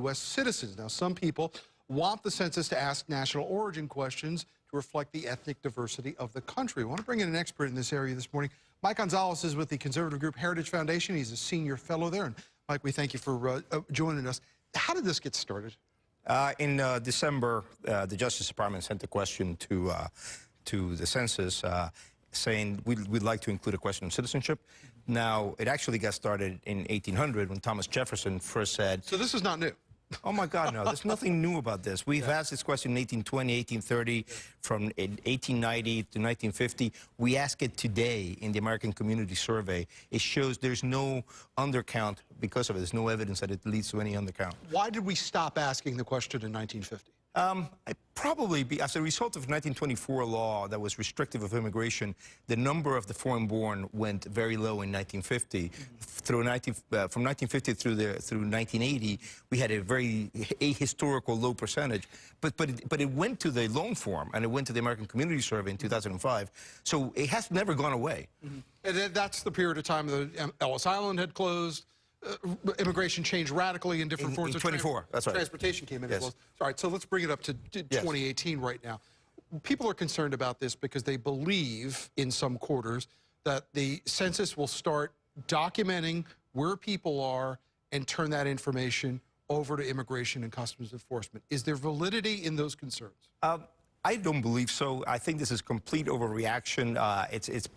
U.S. citizens. Now, some people want the census to ask national origin questions to reflect the ethnic diversity of the country. I want to bring in an expert in this area this morning. Mike Gonzalez is with the conservative group Heritage Foundation. He's a senior fellow there. And Mike, we thank you for joining us. How did this get started? In December, the Justice Department sent a question to the census saying we'd like to include a question on citizenship. Now, it actually got started in 1800 when Thomas Jefferson first said... So this is not new. Oh, my God, no. There's nothing new about this. We've asked this question in 1820, 1830, from 1890 to 1950. We ask it today in the American Community Survey. It shows there's no undercount because of it. There's no evidence that it leads to any undercount. Why did we stop asking the question in 1950? Probably as a result of 1924 law that was restrictive of immigration, the number of the foreign-born went very low in 1950. From 1950 through 1980, we had a very ahistorical low percentage. But it went to the loan form, and it went to the American Community Survey in 2005. So it has never gone away. And that's the period of time that Ellis Island had closed. Immigration changed radically in different forms of 24, that's right. Transportation came in as well. All right, so let's bring it up to 2018 right now. People are concerned about this because they believe in some quarters that the census will start documenting where people are and turn that information over to Immigration and Customs Enforcement. Is there validity in those concerns? I don't believe so. I think this is complete overreaction. It's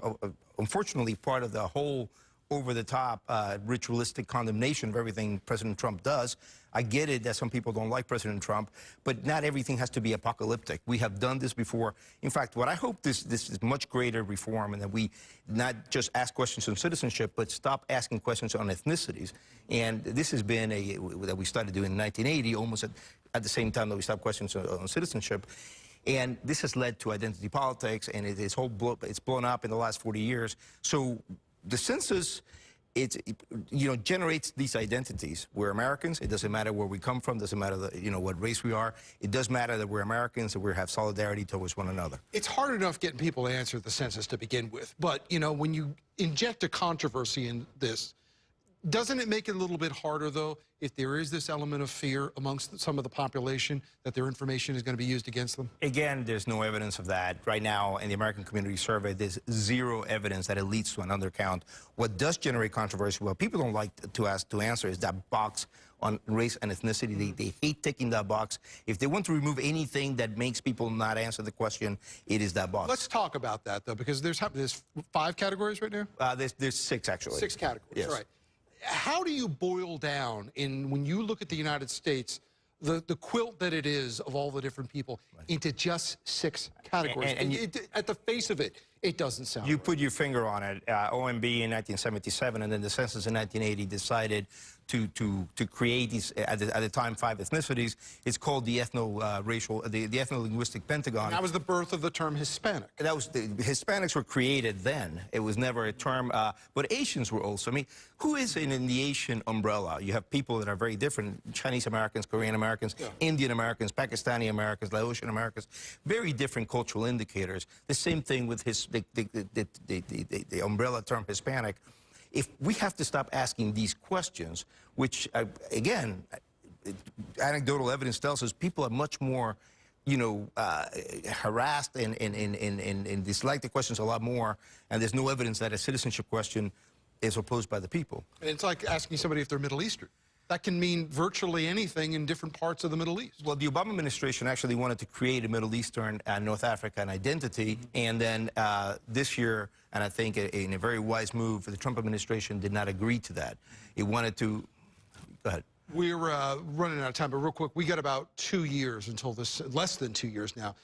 unfortunately part of the whole over-the-top ritualistic condemnation of everything President Trump does. I get it that some people don't like President Trump, but not everything has to be apocalyptic. We have done this before. In fact, what I hope this is much greater reform, and that we not just ask questions on citizenship, but stop asking questions on ethnicities. And this has been that we started doing in 1980, almost at the same time that we stopped questions on citizenship. And this has led to identity politics, and it's blown up in the last 40 years. So the census, generates these identities. We're Americans. It doesn't matter where we come from. Doesn't matter what race we are. It does matter that we're Americans, that we have solidarity towards one another. It's hard enough getting people to answer the census to begin with, but when you inject a controversy in this, doesn't it make it a little bit harder, though, if there is this element of fear amongst some of the population that their information is going to be used against them? Again, there's no evidence of that. Right now, in the American Community Survey, there's zero evidence that it leads to an undercount. What does generate controversy, what people don't like to answer, is that box on race and ethnicity. They hate ticking that box. If they want to remove anything that makes people not answer the question, it is that box. Let's talk about that, though, because there's 5 categories right now? There's 6, actually. 6 categories, yes. Right. How do you boil down, when you look at the United States, the quilt that it is of all the different people into just 6 categories? At the face of it, it doesn't sound You right. put your finger on it. OMB in 1977, and then the census in 1980 decided to create these, at the time, 5 ethnicities. It's called the the ethno-linguistic pentagon. And that was the birth of the term Hispanic. That was the Hispanics were created then. It was never a term, but Asians were also. I mean, who is in the Asian umbrella? You have people that are very different: Chinese Americans, Korean Americans, Indian Americans, Pakistani Americans, Laotian Americans. Very different cultural indicators. The same thing with the umbrella term Hispanic. If we have to stop asking these questions, which, again, anecdotal evidence tells us people are much more, harassed and dislike the questions a lot more, and there's no evidence that a citizenship question is opposed by the people. And it's like asking somebody if they're Middle Eastern. That can mean virtually anything in different parts of the Middle East. Well, the Obama administration actually wanted to create a Middle Eastern and North African identity, and then this year, and I think in a very wise move, the Trump administration did not agree to that. It wanted to... Go ahead. We're running out of time, but real quick, we got about 2 years until this, less than 2 years now.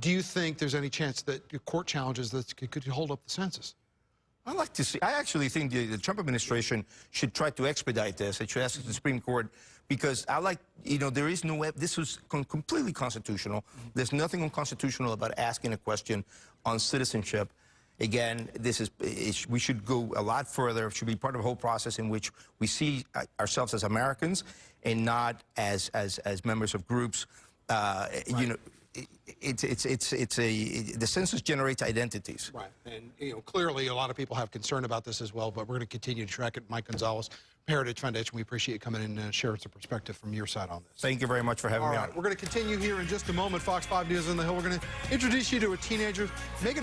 Do you think there's any chance that court challenges that could hold up the census? I'd like to see. I actually think the Trump administration should try to expedite this. It should ask the Supreme Court, because there is no. This was completely constitutional. There's nothing unconstitutional about asking a question on citizenship. Again, we should go a lot further. It should be part of a whole process in which we see ourselves as Americans and not as members of groups. Right. The census generates identities. Right, and clearly a lot of people have concern about this as well, but we're going to continue to track it. Mike Gonzalez Heritage Foundation, we appreciate you coming in and sharing some perspective from your side on this. Thank you very much for having All me right, on. we're going to continue here in just a moment. Fox 5 News on the Hill. We're going to introduce you to a teenager. Make it